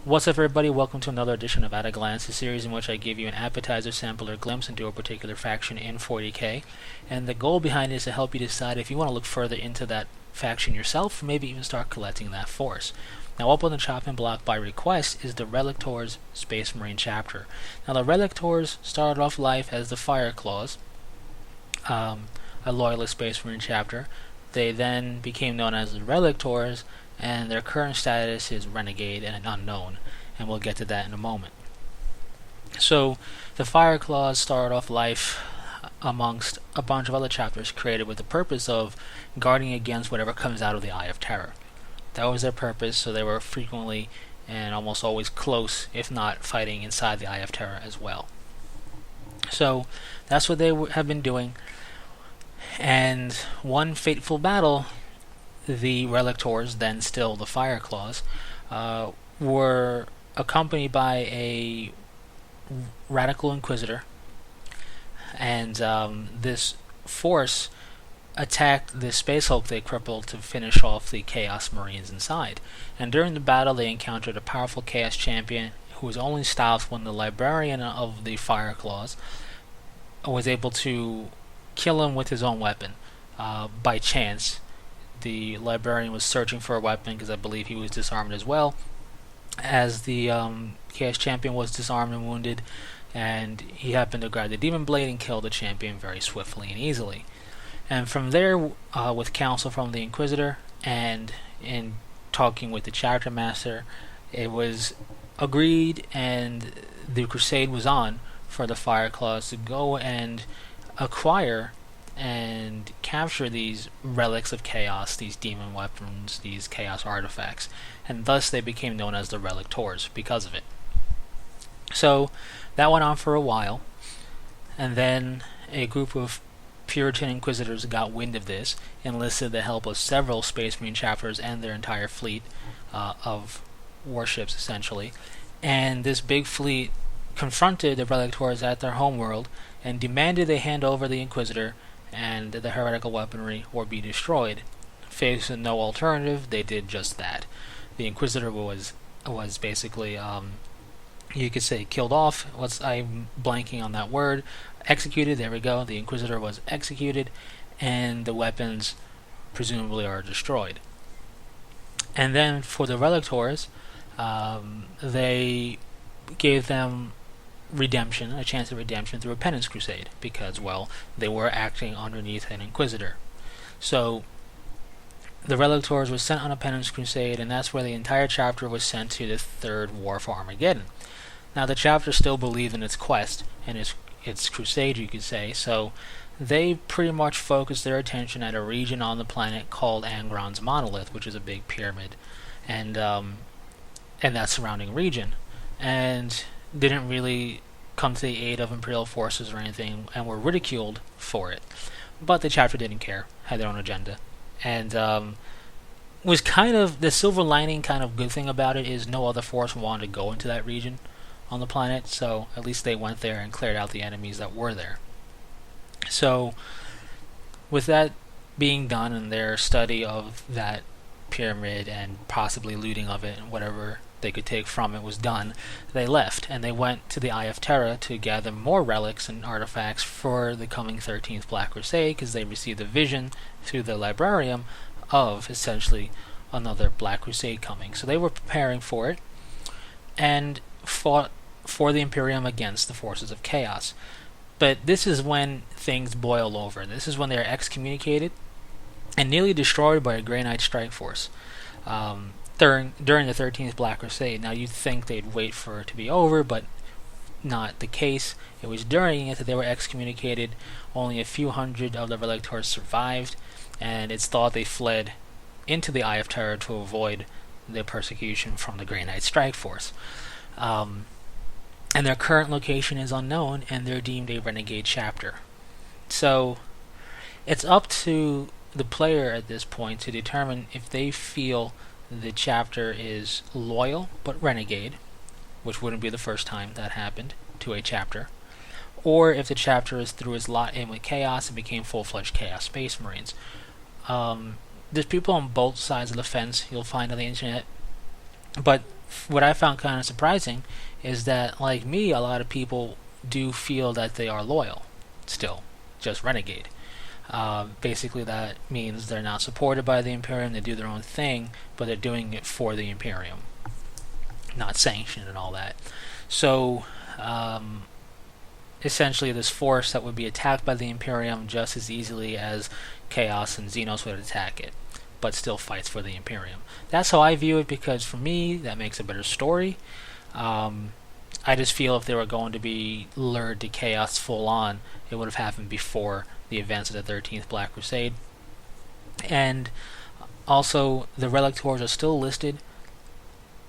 What's up, everybody? Welcome to another edition of At a Glance, a series in which I give you an appetizer, sample, or glimpse into a particular faction in 40k. And the goal behind it is to help you decide if you want to look further into that faction yourself, or maybe even start collecting that force. Now, up on the chopping block by request is the Relictors Space Marine chapter. Now, the Relictors started off life as the Fire Claws, a loyalist Space Marine chapter. They then became known as the Relictors, and their current status is Renegade and Unknown, and we'll get to that in a moment. So, the Fire Claws started off life amongst a bunch of other chapters created with the purpose of guarding against whatever comes out of the Eye of Terror. That was their purpose, so they were frequently and almost always close, if not fighting inside the Eye of Terror as well. So, that's what they have been doing, and one fateful battle, the Relictors, then still the Fire Claws, were accompanied by a radical Inquisitor, and this force attacked the Space Hulk they crippled to finish off the Chaos Marines inside. And during the battle, they encountered a powerful Chaos Champion who was only stopped when the Librarian of the Fire Claws was able to kill him with his own weapon by chance. The Librarian was searching for a weapon because I believe he was disarmed as well, as the Chaos Champion was disarmed and wounded, and he happened to grab the Demon Blade and kill the Champion very swiftly and easily. And from there, with counsel from the Inquisitor and in talking with the Chapter Master, it was agreed and the crusade was on for the Fire Claws to go and acquire and capture these relics of chaos, these demon weapons, these chaos artifacts, and thus they became known as the Relictors because of it. So that went on for a while, and then a group of Puritan Inquisitors got wind of this, enlisted the help of several Space Marine chapters and their entire fleet of warships, essentially, and this big fleet confronted the Relictors at their homeworld and demanded they hand over the Inquisitor and the heretical weaponry or be destroyed. Faced with no alternative, they did just that. The Inquisitor was basically, you could say, killed off. I'm blanking on that word. Executed, there we go. The Inquisitor was executed, and the weapons presumably are destroyed. And then for the Relictors, they gave them redemption, a chance of redemption through a penance crusade, because, well, they were acting underneath an Inquisitor. So the Relictors were sent on a penance crusade, and that's where the entire chapter was sent to the Third War for Armageddon. Now, the chapter still believed in its quest and its crusade, you could say, so they pretty much focused their attention at a region on the planet called Angron's Monolith, which is a big pyramid, and that surrounding region, and didn't really come to the aid of Imperial forces or anything, and were ridiculed for it. But the chapter didn't care, had their own agenda, and was kind of the silver lining, kind of good thing about it is no other force wanted to go into that region on the planet, so at least they went there and cleared out the enemies that were there. So with that being done and their study of that pyramid and possibly looting of it and whatever they could take from it was done, they left and they went to the Eye of Terror to gather more relics and artifacts for the coming 13th Black Crusade, because they received a vision through the Librarium of essentially another Black Crusade coming. So they were preparing for it and fought for the Imperium against the forces of chaos. But this is when things boil over. This is when they are excommunicated and nearly destroyed by a Grey Knight strike force during the 13th Black Crusade. Now, you'd think they'd wait for it to be over, but not the case. It was during it that they were excommunicated. Only a few hundred of the Relictors survived, and it's thought they fled into the Eye of Terror to avoid the persecution from the Grey Knight strike force. And their current location is unknown, and they're deemed a renegade chapter. So it's up to the player at this point to determine if they feel the chapter is loyal but renegade, which wouldn't be the first time that happened to a chapter, or if the chapter is threw his lot in with chaos and became full-fledged Chaos Space Marines. There's people on both sides of the fence you'll find on the internet, but what I found kind of surprising is that, like me, a lot of people do feel that they are loyal still, just renegade. Basically, that means they're not supported by the Imperium, they do their own thing, but they're doing it for the Imperium, not sanctioned and all that. So, essentially, this force that would be attacked by the Imperium just as easily as Chaos and Xenos would attack it, but still fights for the Imperium. That's how I view it, because for me, that makes a better story. I just feel if they were going to be lured to Chaos full on, it would have happened before the events of the 13th Black Crusade. And also, the Relictors are still listed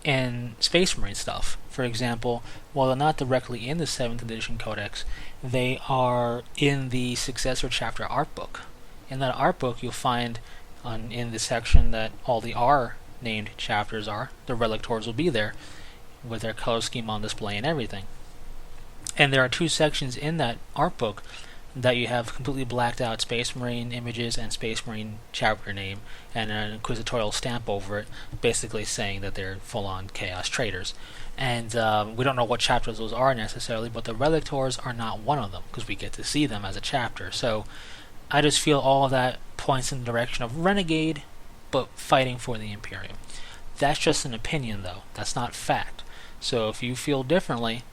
in Space Marine stuff. For example, while they're not directly in the 7th edition Codex, they are in the successor chapter art book. In that art book, you'll find in the section that all the R named chapters are, the Relictors will be there with their color scheme on display and everything. And there are two sections in that art book that you have completely blacked out Space Marine images and Space Marine chapter name and an inquisitorial stamp over it, basically saying that they're full-on Chaos traitors. And we don't know what chapters those are necessarily, but the Relictors are not one of them, because we get to see them as a chapter. So I just feel all of that points in the direction of renegade, but fighting for the Imperium. That's just an opinion, though. That's not fact. So if you feel differently,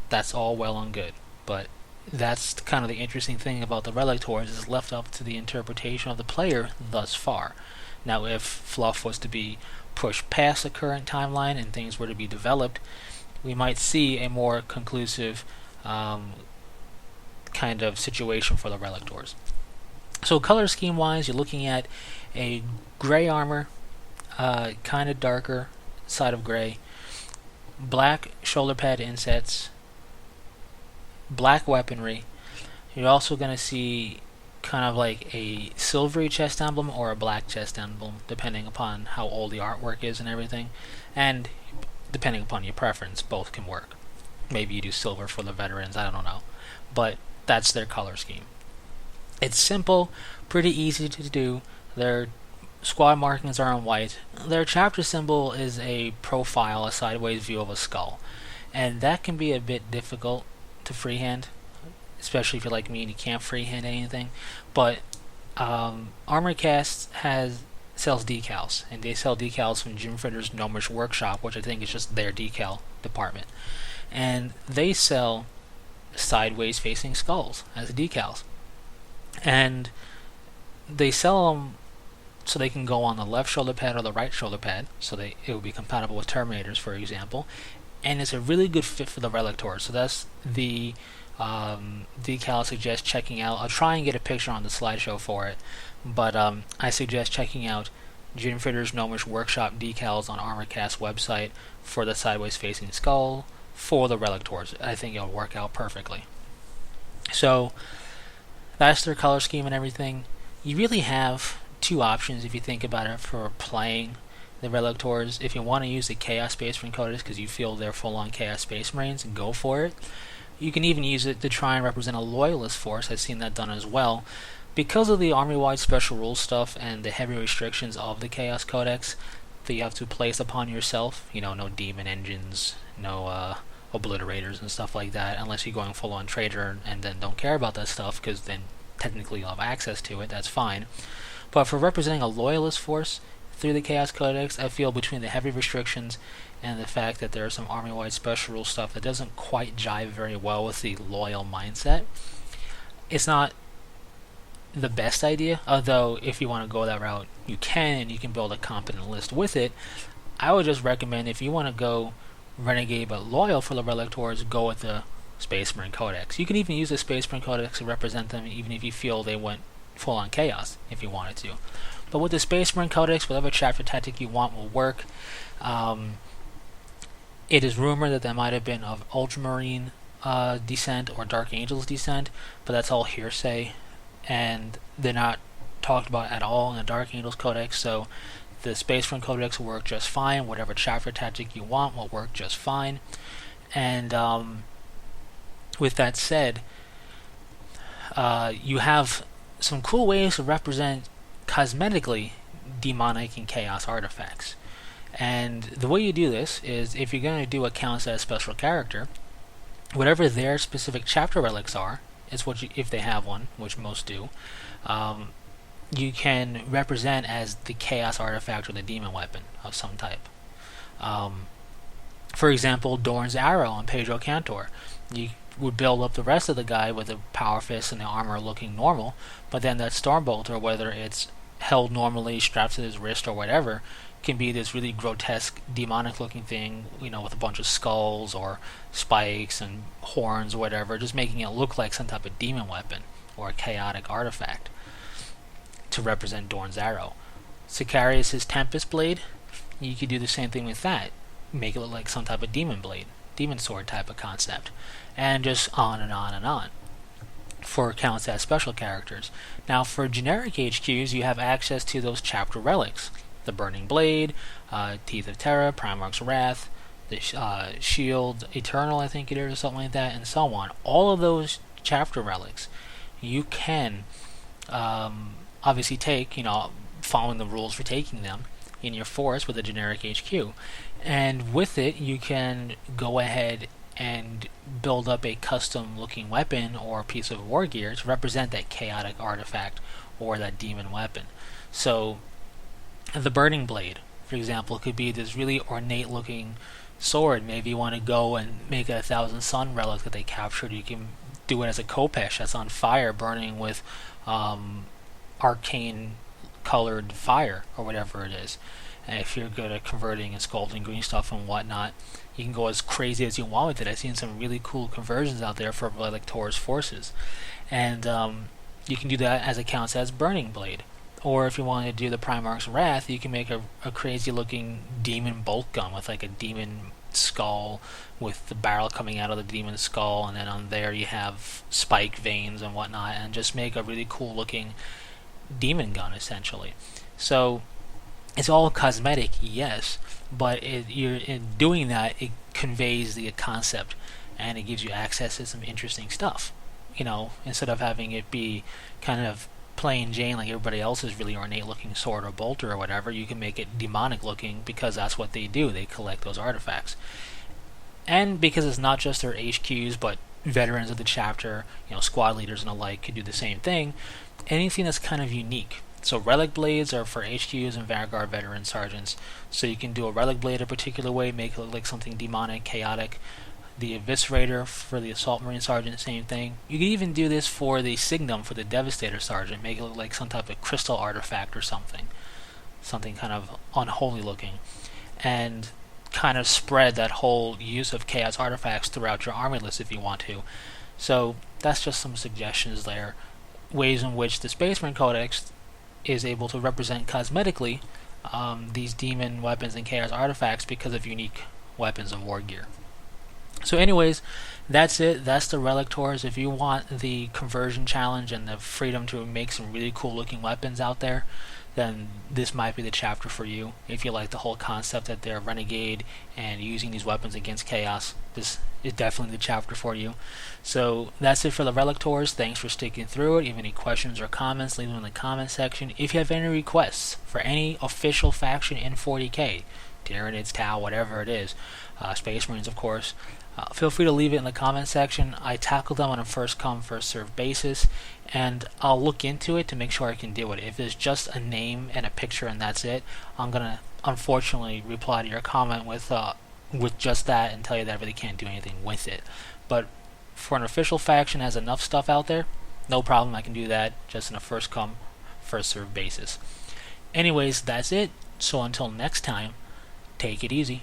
that's all well and good. But that's kind of the interesting thing about the Relictors, is left up to the interpretation of the player thus far. Now, if fluff was to be pushed past the current timeline and things were to be developed, we might see a more conclusive kind of situation for the Relictors. So color scheme wise, you're looking at a gray armor, kind of darker side of gray, black shoulder pad insets, black weaponry. You're also going to see kind of like a silvery chest emblem or a black chest emblem, depending upon how old the artwork is and everything, and depending upon your preference, both can work. Maybe you do silver for the veterans, I don't know, but that's their color scheme. It's simple, pretty easy to do. Their squad markings are in white. Their chapter symbol is a profile, a sideways view of a skull, and that can be a bit difficult to freehand, especially if you're like me and you can't freehand anything. But Armorcast sells decals, and they sell decals from Jim Fritter's Gnomish Workshop, which I think is just their decal department, and they sell sideways facing skulls as decals, and they sell them so they can go on the left shoulder pad or the right shoulder pad, so it will be compatible with Terminators, for example. And it's a really good fit for the Relictors. So that's the decal I suggest checking out. I'll try and get a picture on the slideshow for it, but I suggest checking out Jim Fritter's Gnomish Workshop decals on Armorcast's website for the sideways facing skull for the Relictors. I think it'll work out perfectly. So that's their color scheme and everything. You really have two options if you think about it for playing the Relictors. If you want to use the Chaos Space Marine Codex because you feel they're full-on Chaos Space Marines, go for it. You can even use it to try and represent a Loyalist force. I've seen that done as well. Because of the army-wide special rules stuff and the heavy restrictions of the Chaos Codex that you have to place upon yourself, no demon engines, no obliterators and stuff like that, unless you're going full-on traitor and then don't care about that stuff, because then technically you'll have access to it, that's fine. But for representing a Loyalist force through the Chaos Codex, I feel between the heavy restrictions and the fact that there is some army-wide special rule stuff that doesn't quite jive very well with the loyal mindset, it's not the best idea. Although if you want to go that route, you can, and you can build a competent list with it. I would just recommend, if you want to go renegade but loyal for the Relictors, go with the Space Marine Codex. You can even use the Space Marine Codex to represent them, even if you feel they went full-on Chaos, if you wanted to. But with the Space Marine Codex, whatever chapter tactic you want will work. It is rumored that there might have been of Ultramarine descent or Dark Angels descent, but that's all hearsay, and they're not talked about at all in the Dark Angels Codex, so the Space Marine Codex will work just fine. Whatever chapter tactic you want will work just fine. And with that said, you have some cool ways to represent cosmetically demonic and chaos artifacts. And the way you do this is, if you're going to do a counts as special character, whatever their specific chapter relics are, is what you, if they have one, which most do, you can represent as the chaos artifact or the demon weapon of some type. For example, Dorn's arrow on Pedro Cantor. You would build up the rest of the guy with the power fist and the armor looking normal, but then that Stormbolter, whether it's held normally, strapped to his wrist or whatever, can be this really grotesque, demonic looking thing, with a bunch of skulls or spikes and horns or whatever, just making it look like some type of demon weapon or a chaotic artifact to represent Dorn's arrow. Sicarius' Tempest Blade, you could do the same thing with that. Make it look like some type of demon blade, demon sword type of concept, and just on and on and on for counts as special characters. Now for generic HQs, you have access to those chapter relics. The Burning Blade, Teeth of Terra, Primarch's Wrath, the Shield Eternal, I think it is, or something like that, and so on. All of those chapter relics you can obviously take, following the rules for taking them, in your forest with a generic HQ. And with it, you can go ahead and build up a custom looking weapon or piece of war gear to represent that chaotic artifact or that demon weapon. So the Burning Blade, for example, could be this really ornate looking sword. Maybe you want to go and make a 1,000 Sun relic that they captured. You can do it as a Khopesh that's on fire, burning with arcane colored fire or whatever it is. And if you're good at converting and sculpting green stuff and whatnot, you can go as crazy as you want with it. I've seen some really cool conversions out there for Relictors forces, and you can do that as it counts as Burning Blade. Or if you want to do the Primarch's Wrath, you can make a crazy looking demon bolt gun with like a demon skull with the barrel coming out of the demon skull, and then on there you have spike veins and whatnot, and just make a really cool looking demon gun essentially. So it's all cosmetic, yes, but in doing that, it conveys the concept and it gives you access to some interesting stuff. Instead of having it be kind of plain Jane like everybody else's really ornate looking sword or bolter or whatever, you can make it demonic looking because that's what they do. They collect those artifacts. And because it's not just their HQs, but veterans of the chapter, squad leaders and the like could do the same thing. Anything that's kind of unique. So Relic Blades are for HQs and Vanguard veteran sergeants. So you can do a Relic Blade a particular way, make it look like something demonic, chaotic. The Eviscerator for the Assault Marine Sergeant, same thing. You can even do this for the Signum for the Devastator Sergeant, make it look like some type of crystal artifact or something kind of unholy looking, and kind of spread that whole use of chaos artifacts throughout your army list if you want to. So that's just some suggestions there, ways in which the Space Marine Codex is able to represent cosmetically these demon weapons and chaos artifacts because of unique weapons and war gear. So anyways, that's it. That's the Relictors. If you want the conversion challenge and the freedom to make some really cool looking weapons out there, then this might be the chapter for you. If you like the whole concept that they're renegade and using these weapons against chaos, this is definitely the chapter for you. So that's it for the Relictors. Thanks for sticking through it. If you have any questions or comments, leave them in the comment section. If you have any requests for any official faction in 40k, Tyranids, Tau, whatever it is, Space Marines of course, feel free to leave it in the comment section. I tackle them on a first come first served basis, and I'll look into it to make sure I can do it. If it's just a name and a picture and that's it, I'm gonna unfortunately reply to your comment with just that and tell you that I really can't do anything with it. But for an official faction that has enough stuff out there, no problem, I can do that just on a first come first served basis. Anyways, that's it. So until next time, take it easy.